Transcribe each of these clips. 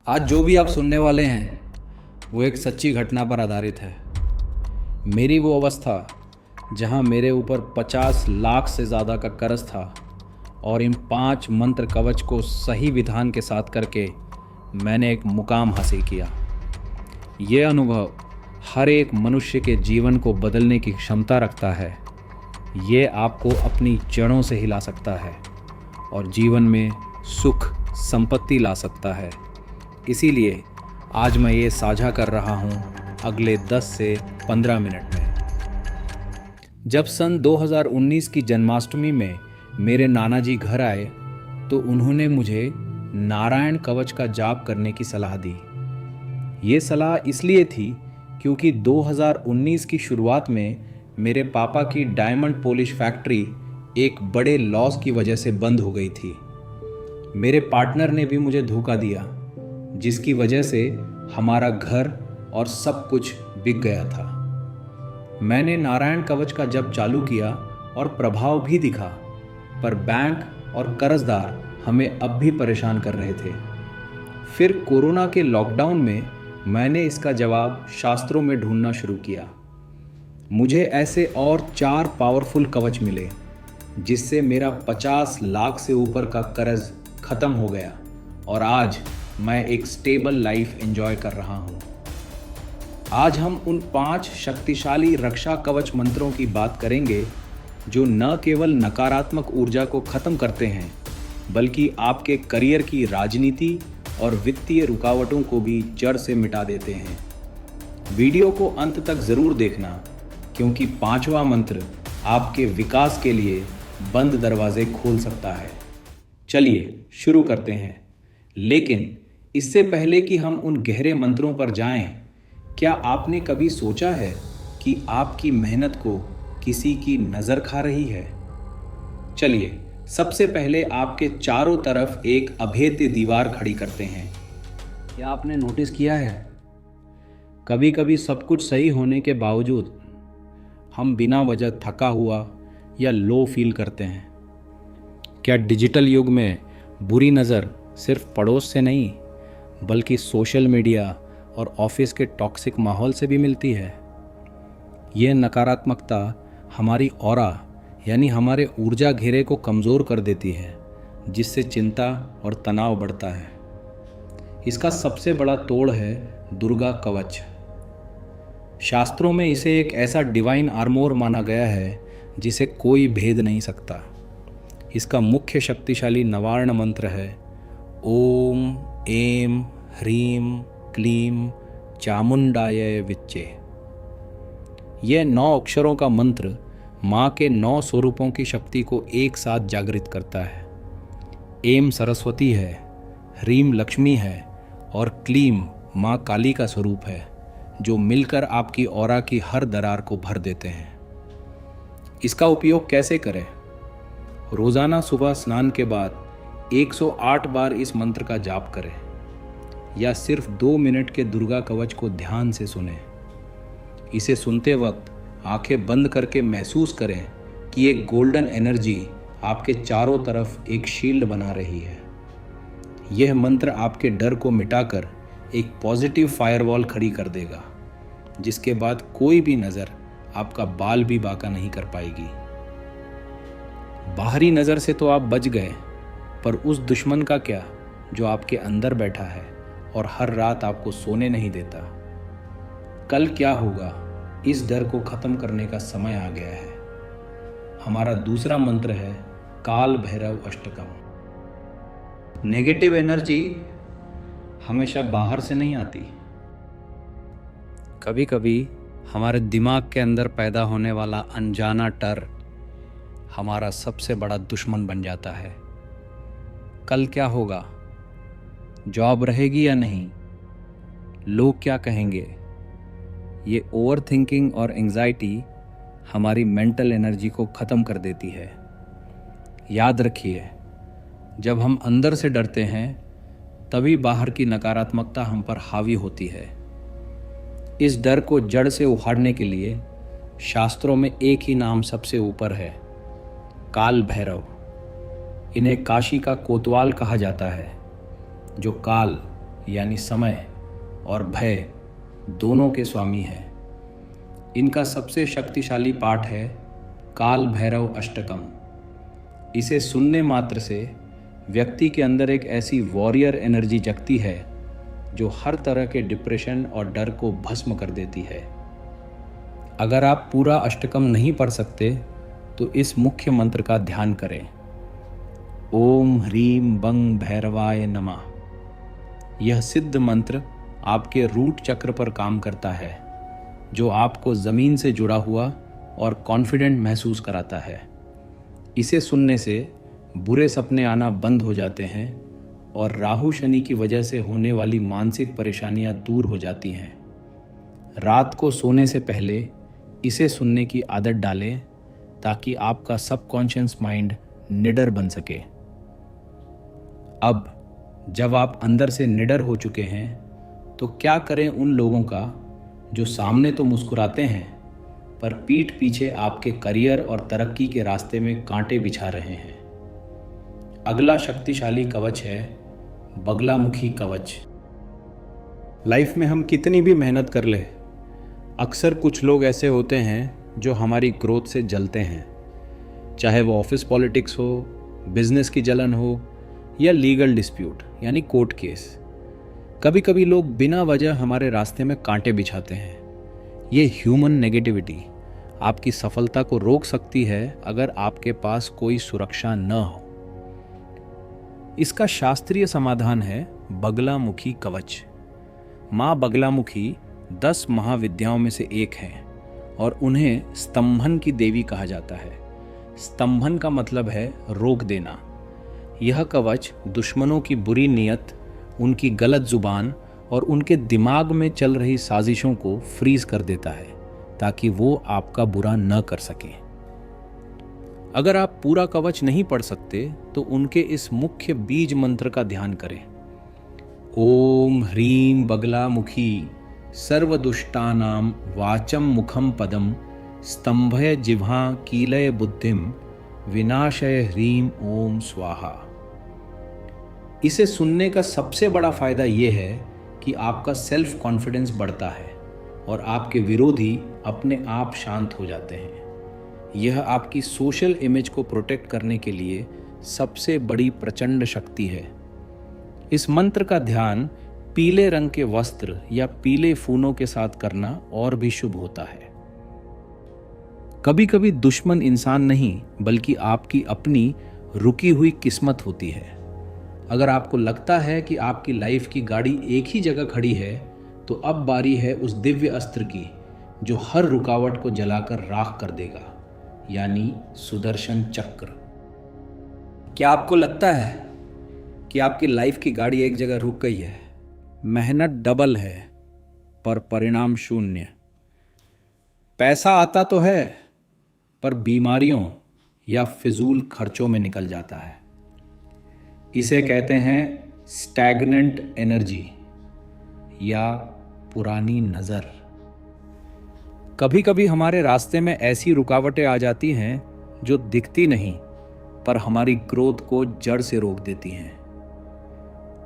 आज जो भी आप सुनने वाले हैं वो एक सच्ची घटना पर आधारित है। मेरी वो अवस्था जहां मेरे ऊपर 50 लाख से ज़्यादा का कर्ज था और इन 5 मंत्र कवच को सही विधान के साथ करके मैंने एक मुकाम हासिल किया। ये अनुभव हर एक मनुष्य के जीवन को बदलने की क्षमता रखता है। ये आपको अपनी जड़ों से हिला सकता है और जीवन में सुख संपत्ति ला सकता है। इसीलिए आज मैं ये साझा कर रहा हूँ अगले 10 से 15 मिनट में। जब सन 2019 की जन्माष्टमी में मेरे नाना जी घर आए तो उन्होंने मुझे नारायण कवच का जाप करने की सलाह दी। ये सलाह इसलिए थी क्योंकि 2019 की शुरुआत में मेरे पापा की डायमंड पॉलिश फैक्ट्री एक बड़े लॉस की वजह से बंद हो गई थी। मेरे पार्टनर ने भी मुझे धोखा दिया, जिसकी वजह से हमारा घर और सब कुछ बिक गया था। मैंने नारायण कवच का जप चालू किया और प्रभाव भी दिखा, पर बैंक और कर्जदार हमें अब भी परेशान कर रहे थे। फिर कोरोना के लॉकडाउन में मैंने इसका जवाब शास्त्रों में ढूंढना शुरू किया। मुझे ऐसे और 4 पावरफुल कवच मिले, जिससे मेरा 50 लाख से ऊपर का कर्ज खत्म हो गया और आज मैं एक स्टेबल लाइफ एंजॉय कर रहा हूँ। आज हम उन 5 शक्तिशाली रक्षा कवच मंत्रों की बात करेंगे जो न केवल नकारात्मक ऊर्जा को खत्म करते हैं, बल्कि आपके करियर की राजनीति और वित्तीय रुकावटों को भी जड़ से मिटा देते हैं। वीडियो को अंत तक ज़रूर देखना, क्योंकि 5वां मंत्र आपके विकास के लिए बंद दरवाजे खोल सकता है। चलिए शुरू करते हैं, लेकिन इससे पहले कि हम उन गहरे मंत्रों पर जाएं, क्या आपने कभी सोचा है कि आपकी मेहनत को किसी की नज़र खा रही है? चलिए सबसे पहले आपके चारों तरफ एक अभेद्य दीवार खड़ी करते हैं। क्या आपने नोटिस किया है, कभी कभी सब कुछ सही होने के बावजूद हम बिना वजह थका हुआ या लो फील करते हैं? क्या डिजिटल युग में बुरी नज़र सिर्फ पड़ोस से नहीं, बल्कि सोशल मीडिया और ऑफिस के टॉक्सिक माहौल से भी मिलती है? यह नकारात्मकता हमारी ऑरा यानी हमारे ऊर्जा घेरे को कमज़ोर कर देती है, जिससे चिंता और तनाव बढ़ता है। इसका सबसे बड़ा तोड़ है दुर्गा कवच। शास्त्रों में इसे एक ऐसा डिवाइन आर्मोर माना गया है जिसे कोई भेद नहीं सकता। इसका मुख्य शक्तिशाली नवार्ण मंत्र है ओम ऐं ह्रीं क्लीं चामुंडाय विच्चे। यह 9 अक्षरों का मंत्र माँ के 9 स्वरूपों की शक्ति को एक साथ जागृत करता है। ऐं सरस्वती है, ह्रीं लक्ष्मी है और क्लीं माँ काली का स्वरूप है, जो मिलकर आपकी ऑरा की हर दरार को भर देते हैं। इसका उपयोग कैसे करें? रोज़ाना सुबह स्नान के बाद 108 बार इस मंत्र का जाप करें, या सिर्फ 2 मिनट के दुर्गा कवच को ध्यान से सुनें। इसे सुनते वक्त आंखें बंद करके महसूस करें कि एक गोल्डन एनर्जी आपके चारों तरफ एक शील्ड बना रही है। यह मंत्र आपके डर को मिटाकर एक पॉजिटिव फायरवॉल खड़ी कर देगा, जिसके बाद कोई भी नज़र आपका बाल भी बांका नहीं कर पाएगी। बाहरी नज़र से तो आप बच गए, पर उस दुश्मन का क्या जो आपके अंदर बैठा है और हर रात आपको सोने नहीं देता? कल क्या होगा, इस डर को खत्म करने का समय आ गया है। हमारा दूसरा मंत्र है काल भैरव अष्टकम। नेगेटिव एनर्जी हमेशा बाहर से नहीं आती। कभी कभी हमारे दिमाग के अंदर पैदा होने वाला अनजाना डर हमारा सबसे बड़ा दुश्मन बन जाता है। कल क्या होगा, जॉब रहेगी या नहीं, लोग क्या कहेंगे, ये ओवर थिंकिंग और एंजाइटी हमारी मेंटल एनर्जी को ख़त्म कर देती है। याद रखिए, जब हम अंदर से डरते हैं तभी बाहर की नकारात्मकता हम पर हावी होती है। इस डर को जड़ से उखाड़ने के लिए शास्त्रों में एक ही नाम सबसे ऊपर है, काल भैरव। इन्हें काशी का कोतवाल कहा जाता है, जो काल यानी समय और भय दोनों के स्वामी है। इनका सबसे शक्तिशाली पाठ है काल भैरव अष्टकम। इसे सुनने मात्र से व्यक्ति के अंदर एक ऐसी वॉरियर एनर्जी जगती है जो हर तरह के डिप्रेशन और डर को भस्म कर देती है। अगर आप पूरा अष्टकम नहीं पढ़ सकते तो इस मुख्य मंत्र का ध्यान करें। ओम ह्रीम बंग भैरवाय नमः। यह सिद्ध मंत्र आपके रूट चक्र पर काम करता है, जो आपको ज़मीन से जुड़ा हुआ और कॉन्फिडेंट महसूस कराता है। इसे सुनने से बुरे सपने आना बंद हो जाते हैं और राहु शनि की वजह से होने वाली मानसिक परेशानियां दूर हो जाती हैं। रात को सोने से पहले इसे सुनने की आदत डालें ताकि आपका सबकॉन्शियस माइंड निडर बन सके। अब जब आप अंदर से निडर हो चुके हैं तो क्या करें उन लोगों का जो सामने तो मुस्कुराते हैं पर पीठ पीछे आपके करियर और तरक्की के रास्ते में कांटे बिछा रहे हैं। अगला शक्तिशाली कवच है बगलामुखी कवच। लाइफ में हम कितनी भी मेहनत कर ले, अक्सर कुछ लोग ऐसे होते हैं जो हमारी ग्रोथ से जलते हैं, चाहे वो ऑफिस पॉलिटिक्स हो, बिजनेस की जलन हो या लीगल डिस्प्यूट यानी कोर्ट केस। कभी कभी लोग बिना वजह हमारे रास्ते में कांटे बिछाते हैं। ये ह्यूमन नेगेटिविटी आपकी सफलता को रोक सकती है अगर आपके पास कोई सुरक्षा न हो। इसका शास्त्रीय समाधान है बगलामुखी कवच। माँ बगलामुखी 10 महाविद्याओं में से एक है और उन्हें स्तंभन की देवी कहा जाता है। स्तंभन का मतलब है रोक देना। यह कवच दुश्मनों की बुरी नीयत, उनकी गलत जुबान और उनके दिमाग में चल रही साजिशों को फ्रीज कर देता है ताकि वो आपका बुरा न कर सकें। अगर आप पूरा कवच नहीं पढ़ सकते तो उनके इस मुख्य बीज मंत्र का ध्यान करें। ओम ह्रीम बगलामुखी सर्वदुष्टानां वाचम मुखम पदम स्तंभय जिह्वा कीलय बुद्धिम विनाशय ह्रीम ओम स्वाहा। इसे सुनने का सबसे बड़ा फायदा यह है कि आपका सेल्फ कॉन्फिडेंस बढ़ता है और आपके विरोधी अपने आप शांत हो जाते हैं। यह आपकी सोशल इमेज को प्रोटेक्ट करने के लिए सबसे बड़ी प्रचंड शक्ति है। इस मंत्र का ध्यान पीले रंग के वस्त्र या पीले फूलों के साथ करना और भी शुभ होता है। कभी कभी दुश्मन इंसान नहीं बल्कि आपकी अपनी रुकी हुई किस्मत होती है। अगर आपको लगता है कि आपकी लाइफ की गाड़ी एक ही जगह खड़ी है तो अब बारी है उस दिव्य अस्त्र की जो हर रुकावट को जलाकर राख कर देगा, यानी सुदर्शन चक्र। क्या आपको लगता है कि आपकी लाइफ की गाड़ी एक जगह रुक गई है? मेहनत डबल है पर परिणाम शून्य। पैसा आता तो है पर बीमारियों या फिजूल खर्चों में निकल जाता है। इसे कहते हैं स्टैग्नेंट एनर्जी या पुरानी नज़र। कभी कभी हमारे रास्ते में ऐसी रुकावटें आ जाती हैं जो दिखती नहीं पर हमारी ग्रोथ को जड़ से रोक देती हैं।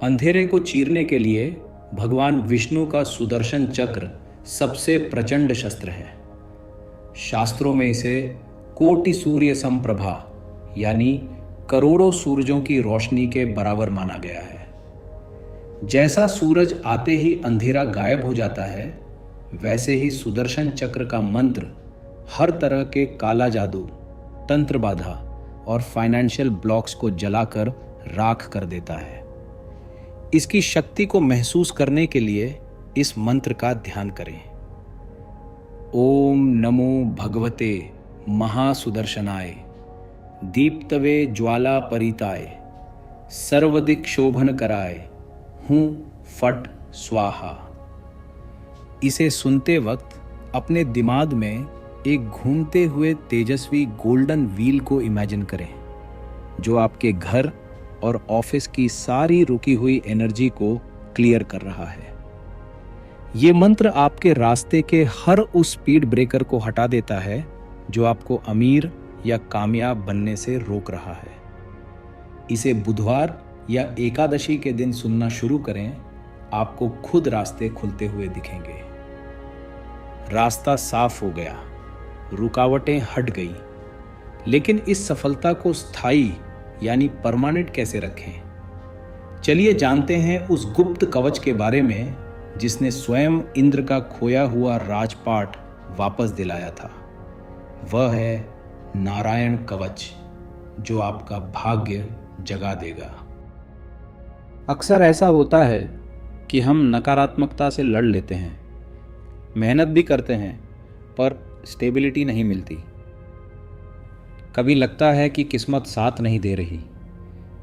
अंधेरे को चीरने के लिए भगवान विष्णु का सुदर्शन चक्र सबसे प्रचंड शस्त्र है। शास्त्रों में इसे कोटि सूर्य समप्रभा यानी करोड़ों सूरजों की रोशनी के बराबर माना गया है। जैसा सूरज आते ही अंधेरा गायब हो जाता है, वैसे ही सुदर्शन चक्र का मंत्र हर तरह के काला जादू, तंत्र बाधा और फाइनेंशियल ब्लॉक्स को जलाकर राख कर देता है। इसकी शक्ति को महसूस करने के लिए इस मंत्र का ध्यान करें। ओम नमो भगवते महासुदर्शनाय दीप्तवे ज्वाला परिताय सर्वदिक शोभन कराय हूँ फट स्वाहा। इसे सुनते वक्त अपने दिमाग में एक घूमते हुए तेजस्वी गोल्डन व्हील को इमेजिन करें जो आपके घर और ऑफिस की सारी रुकी हुई एनर्जी को क्लियर कर रहा है। ये मंत्र आपके रास्ते के हर उस स्पीड ब्रेकर को हटा देता है जो आपको अमीर या कामयाब बनने से रोक रहा है। इसे बुधवार या एकादशी के दिन सुनना शुरू करें आपको खुद रास्ते खुलते हुए दिखेंगे। रास्ता साफ हो गया, रुकावटें हट गई, लेकिन इस सफलता को स्थायी यानी परमानेंट कैसे रखें? चलिए जानते हैं उस गुप्त कवच के बारे में जिसने स्वयं इंद्र का खोया हुआ राजपाट वापस दिलाया था। वह है नारायण कवच, जो आपका भाग्य जगा देगा। अक्सर ऐसा होता है कि हम नकारात्मकता से लड़ लेते हैं, मेहनत भी करते हैं, पर स्टेबिलिटी नहीं मिलती। कभी लगता है कि किस्मत साथ नहीं दे रही,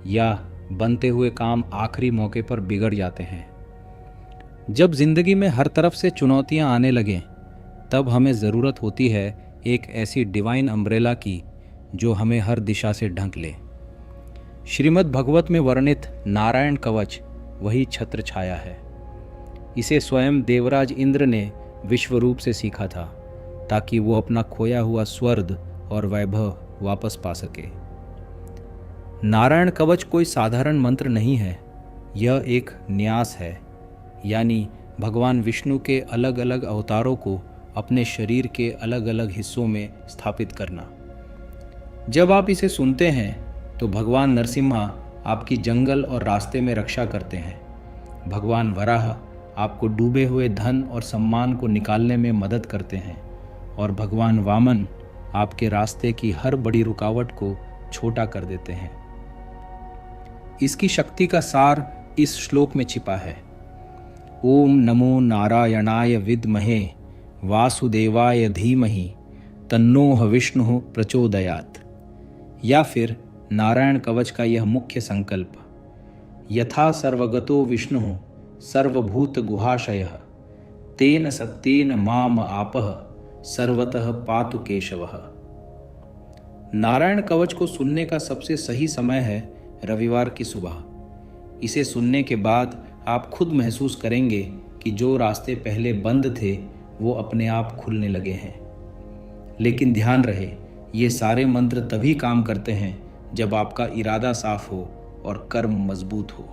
या बनते हुए काम आखिरी मौके पर बिगड़ जाते हैं। जब जिंदगी में हर तरफ से चुनौतियां आने लगें, तब हमें ज़रूरत होती है एक ऐसी डिवाइन अम्ब्रेला की जो हमें हर दिशा से ढक ले। श्रीमद् भगवत में वर्णित नारायण कवच वही छत्र छाया है। इसे स्वयं देवराज इंद्र ने विश्व रूप से सीखा था, ताकि वो अपना खोया हुआ स्वर्ग और वैभव वापस पा सके। नारायण कवच कोई साधारण मंत्र नहीं है, यह एक न्यास है, यानी भगवान विष्णु के अलग अलग अवतारों को अपने शरीर के अलग अलग हिस्सों में स्थापित करना। जब आप इसे सुनते हैं तो भगवान नरसिम्हा आपकी जंगल और रास्ते में रक्षा करते हैं, भगवान वराह आपको डूबे हुए धन और सम्मान को निकालने में मदद करते हैं, और भगवान वामन आपके रास्ते की हर बड़ी रुकावट को छोटा कर देते हैं। इसकी शक्ति का सार इस श्लोक में छिपा है। ओम नमो नारायणाय विद्महे वासुदेवाय धीमहि तन्नो विष्णु प्रचोदयात्। या फिर नारायण कवच का यह मुख्य संकल्प, यथा सर्वगतो विष्णु सर्वभूत गुहाशयः तेन सत्येन माम आपः सर्वतः पातु केशवः। नारायण कवच को सुनने का सबसे सही समय है रविवार की सुबह। इसे सुनने के बाद आप खुद महसूस करेंगे कि जो रास्ते पहले बंद थे वो अपने आप खुलने लगे हैं। लेकिन ध्यान रहे, ये सारे मंत्र तभी काम करते हैं जब आपका इरादा साफ हो और कर्म मजबूत हो।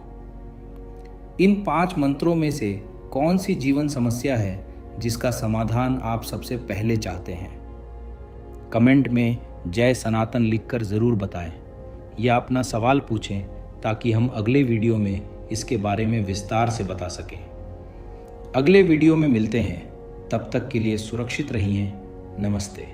इन 5 मंत्रों में से कौन सी जीवन समस्या है जिसका समाधान आप सबसे पहले चाहते हैं? कमेंट में जय सनातन लिखकर ज़रूर बताएं, या अपना सवाल पूछें ताकि हम अगले वीडियो में इसके बारे में विस्तार से बता सकें। अगले वीडियो में मिलते हैं, तब तक के लिए सुरक्षित रहिए। नमस्ते।